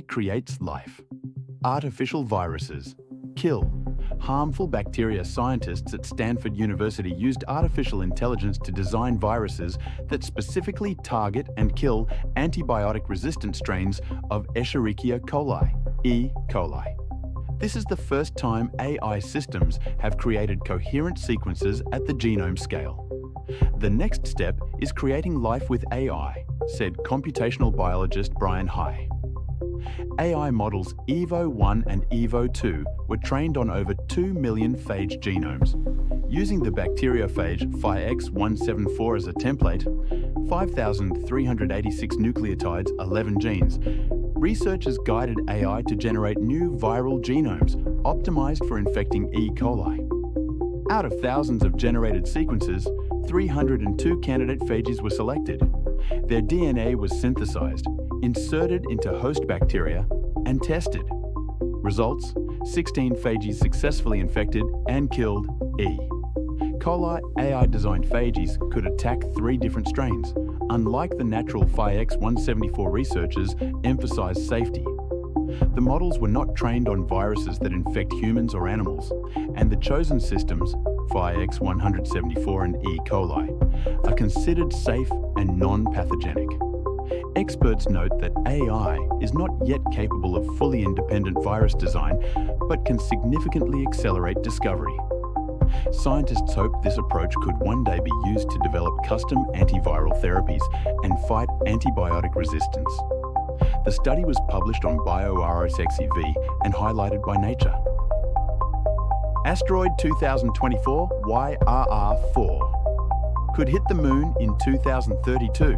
creates life. Artificial viruses. Kill. Harmful bacteria. Scientists at Stanford University used artificial intelligence to design viruses that specifically target and kill antibiotic-resistant strains of Escherichia coli, E. coli. This is the first time AI systems have created coherent sequences at the genome scale. The next step is creating life with AI, said computational biologist Brian High. AI models EVO1 and EVO2 were trained on over 2 million phage genomes. Using the bacteriophage PHYX174 as a template, 5,386 nucleotides, 11 genes, researchers guided AI to generate new viral genomes optimized for infecting E. coli. Out of thousands of generated sequences, 302 candidate phages were selected. Their DNA was synthesized, inserted into host bacteria, and tested. Results: 16 phages successfully infected and killed E. coli. AI-designed phages could attack 3 different strains. Unlike the natural PHYX174, researchers emphasized safety. The models were not trained on viruses that infect humans or animals, and the chosen systems, PHYX174 and E. coli, are considered safe and non-pathogenic. Experts note that AI is not yet capable of fully independent virus design, but can significantly accelerate discovery. Scientists hope this approach could one day be used to develop custom antiviral therapies and fight antibiotic resistance. The study was published on bioRxiv and highlighted by Nature. Asteroid 2024 YRR4 could hit the moon in 2032.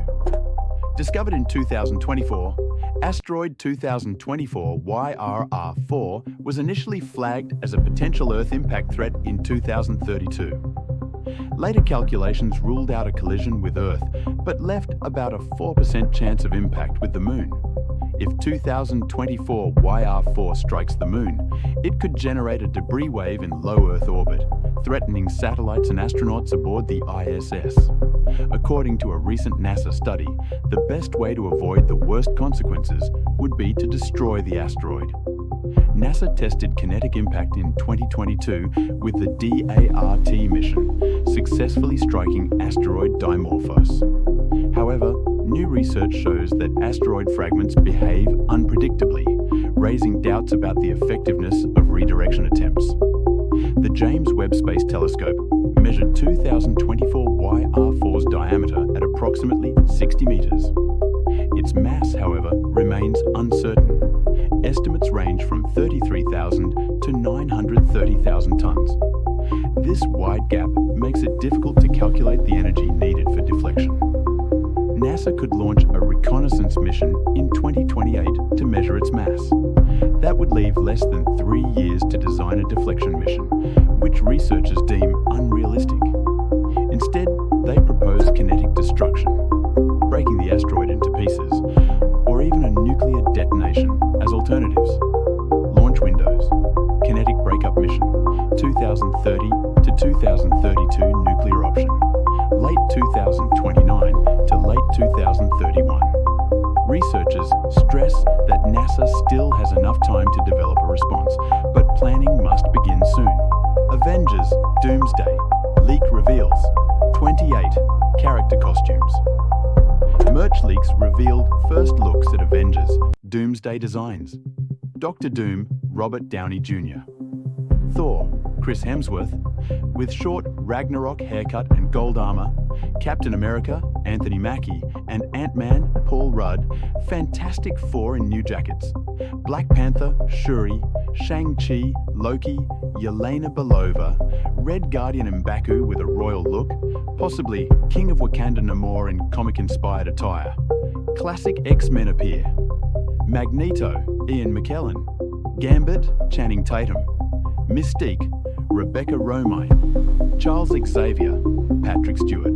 Discovered in 2024, asteroid 2024 YRR4 was initially flagged as a potential Earth impact threat in 2032. Later calculations ruled out a collision with Earth, but left about a 4% chance of impact with the Moon. If 2024 YR4 strikes the Moon, it could generate a debris wave in low Earth orbit, threatening satellites and astronauts aboard the ISS. According to a recent NASA study, the best way to avoid the worst consequences would be to destroy the asteroid. NASA tested kinetic impact in 2022 with the DART mission, successfully striking asteroid Dimorphos. However, new research shows that asteroid fragments behave unpredictably, raising doubts about the effectiveness of redirection attempts. The James Webb Space Telescope measured 2024 YR4's diameter at approximately 60 meters. Its mass, however, remains uncertain. Estimates range from 33,000 to 930,000 tons. This wide gap makes it difficult to calculate the energy needed for deflection. NASA could launch a reconnaissance mission in 2028 to measure its mass. That would leave less than 3 years to design a deflection mission, which researchers deem unrealistic. Instead, they propose kinetic destruction, breaking the asteroid into pieces, or even a nuclear detonation as alternatives. Launch windows: kinetic breakup mission, 2030 to 2032 nuclear option, late 2029 to late 2031. Researchers stress that NASA still has enough time to develop a response, but planning must begin soon. Avengers Doomsday leak reveals 28 character costumes. Merch leaks revealed first looks at Avengers Doomsday designs. Dr. Doom, Robert Downey Jr. Thor, Chris Hemsworth, with short Ragnarok haircut and gold armor. Captain America, Anthony Mackie, and Ant-Man, Paul Rudd, Fantastic Four in new jackets. Black Panther, Shuri, Shang-Chi, Loki, Yelena Belova, Red Guardian M'Baku with a royal look, possibly King of Wakanda Namor in comic-inspired attire. Classic X-Men appear. Magneto, Ian McKellen. Gambit, Channing Tatum. Mystique, Rebecca Romijn. Charles Xavier, Patrick Stewart.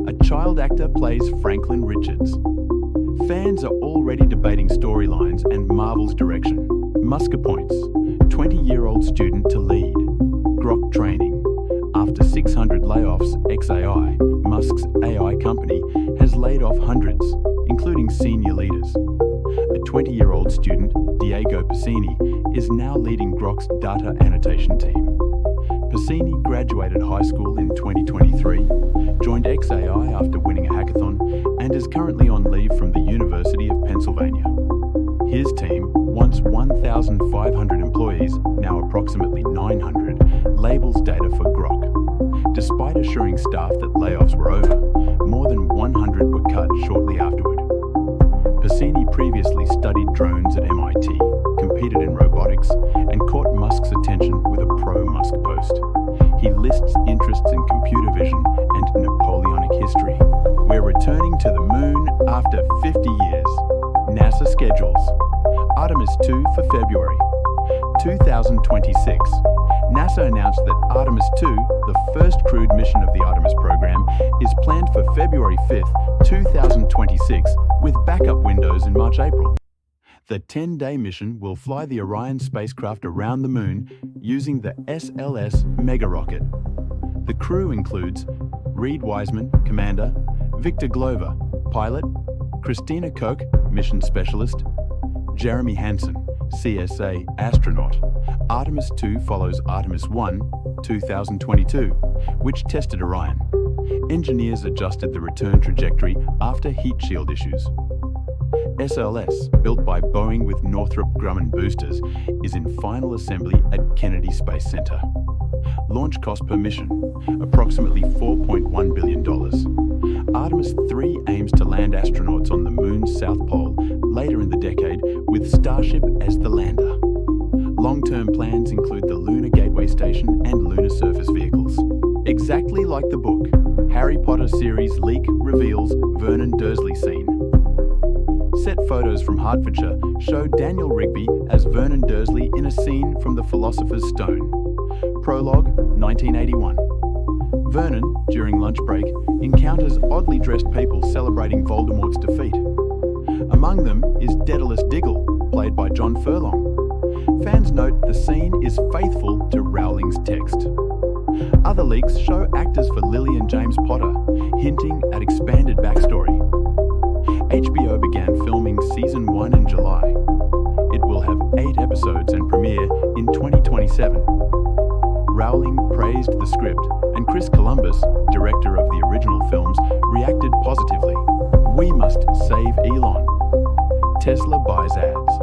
A child actor plays Franklin Richards. Fans are already debating storylines and Marvel's direction. Musker points, 20-year-old student to lead. Grok training. After 600 layoffs, XAI, Musk's AI company, has laid off hundreds, including senior leaders. A 20-year-old student Diego Piscini is now leading Grok's data annotation team. Piscini graduated high school in 2023, joined XAI after winning a hackathon, and is currently on leave from the University of Pennsylvania. His team, once 1,500 employees, now approximately 900, labels data for Grok. Despite assuring staff that layoffs were over, more than 100 were cut shortly afterward. Piscini previously studied drones at MIT, competed in robotics, and caught Musk's attention with a pro-Musk post. He lists interests in computer vision and Napoleonic history. We're returning to the moon after 50 years. NASA schedules. Artemis 2 for February 2026. NASA announced that Artemis 2, the first crewed mission of the Artemis program, is planned for February 5th, 2026, with backup windows in March-April. The 10-day mission will fly the Orion spacecraft around the moon using the SLS mega rocket. The crew includes Reed Wiseman, commander; Victor Glover, pilot; Christina Koch, mission specialist; Jeremy Hansen, CSA astronaut. Artemis 2 follows Artemis 1, 2022, which tested Orion. Engineers adjusted the return trajectory after heat shield issues. SLS, built by Boeing with Northrop Grumman boosters, is in final assembly at Kennedy Space Center. Launch cost per mission, approximately $4.1 billion. Artemis 3 aims to land astronauts on the moon's south pole later in the decade, with Starship as the lander. Long-term plans include the Lunar Gateway Station and lunar surface vehicles. Exactly like the book, Harry Potter series leak reveals Vernon Dursley scene. Set photos from Hertfordshire show Daniel Rigby as Vernon Dursley in a scene from The Philosopher's Stone. Prologue, 1981. Vernon, during lunch break, encounters oddly dressed people celebrating Voldemort's defeat. Among them is Daedalus Diggle, played by John Furlong. Fans note the scene is faithful to Rowling's text. Other leaks show actors for Lily and James Potter, hinting at expanded backstory. HBO began filming Season 1 in July. It will have 8 episodes and premiere in 2027. Rowling praised the script, and Chris Columbus, director of the original films, reacted positively. "We must save Elon." Tesla buys ads.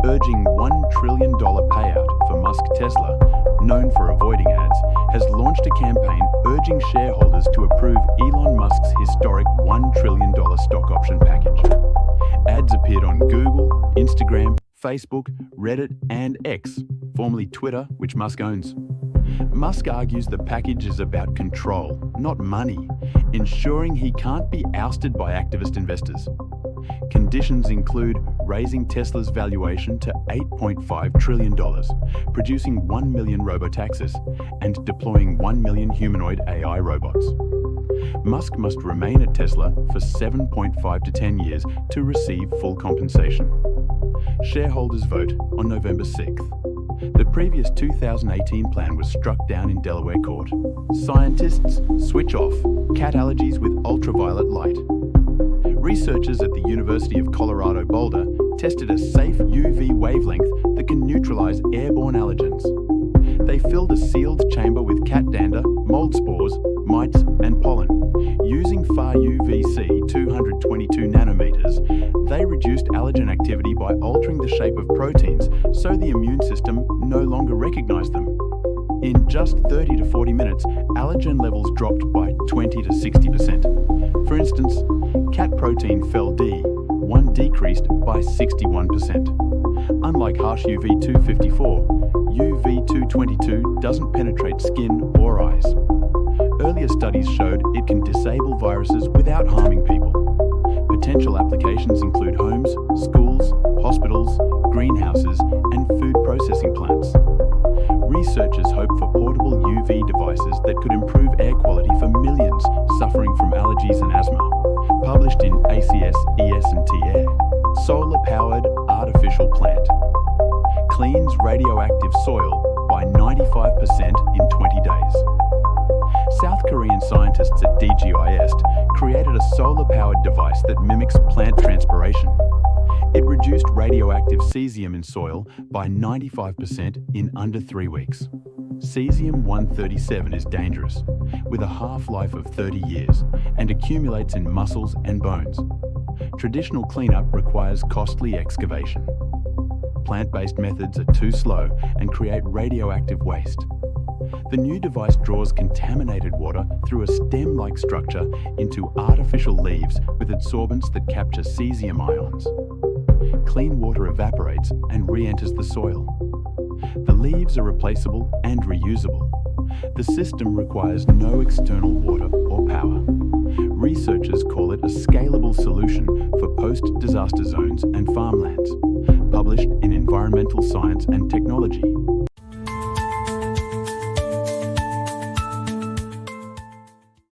Urging $1 trillion payout for Musk Tesla, known for avoiding ads, has launched a campaign urging shareholders to approve Elon Musk's historic $1 trillion stock option package. Ads appeared on Google, Instagram, Facebook, Reddit, and X, formerly Twitter, which Musk owns. Musk argues the package is about control, not money, ensuring he can't be ousted by activist investors. Conditions include raising Tesla's valuation to $8.5 trillion, producing 1 million robotaxis, and deploying 1 million humanoid AI robots. Musk must remain at Tesla for 7.5 to 10 years to receive full compensation. Shareholders vote on November 6th. The previous 2018 plan was struck down in Delaware court. Scientists switch off cat allergies with ultraviolet light. Researchers at the University of Colorado Boulder tested a safe UV wavelength that can neutralize airborne allergens. They filled a sealed chamber with cat dander, mold spores, mites, and pollen. Using far UVC 222 nanometers, they reduced allergen activity by altering the shape of proteins so the immune system no longer recognized them. In just 30 to 40 minutes, allergen levels dropped by 20 to 60%. For instance, cat protein FeL-D1 decreased by 61%. Unlike harsh UV254, UV222 doesn't penetrate skin or eyes. Earlier studies showed it can disable viruses without harming people. Potential applications include homes, schools, hospitals, greenhouses, and food processing plants. Researchers hope for portable UV devices that could improve air quality for millions suffering from allergies and asthma. Published in ACS ES&T Air. Solar-powered artificial plant. Cleans radioactive soil by 95% in 20 days. South Korean scientists at DGIST created a solar-powered device that mimics plant transpiration. It reduces radioactive cesium in soil by 95% in under 3 weeks. Cesium-137 is dangerous, with a half-life of 30 years, and accumulates in muscles and bones. Traditional cleanup requires costly excavation. Plant-based methods are too slow and create radioactive waste. The new device draws contaminated water through a stem-like structure into artificial leaves with adsorbents that capture cesium ions. Clean water evaporates and re-enters the soil. The leaves are replaceable and reusable. The system requires no external water or power. Researchers call it a scalable solution for post-disaster zones and farmlands, published in Environmental Science and Technology.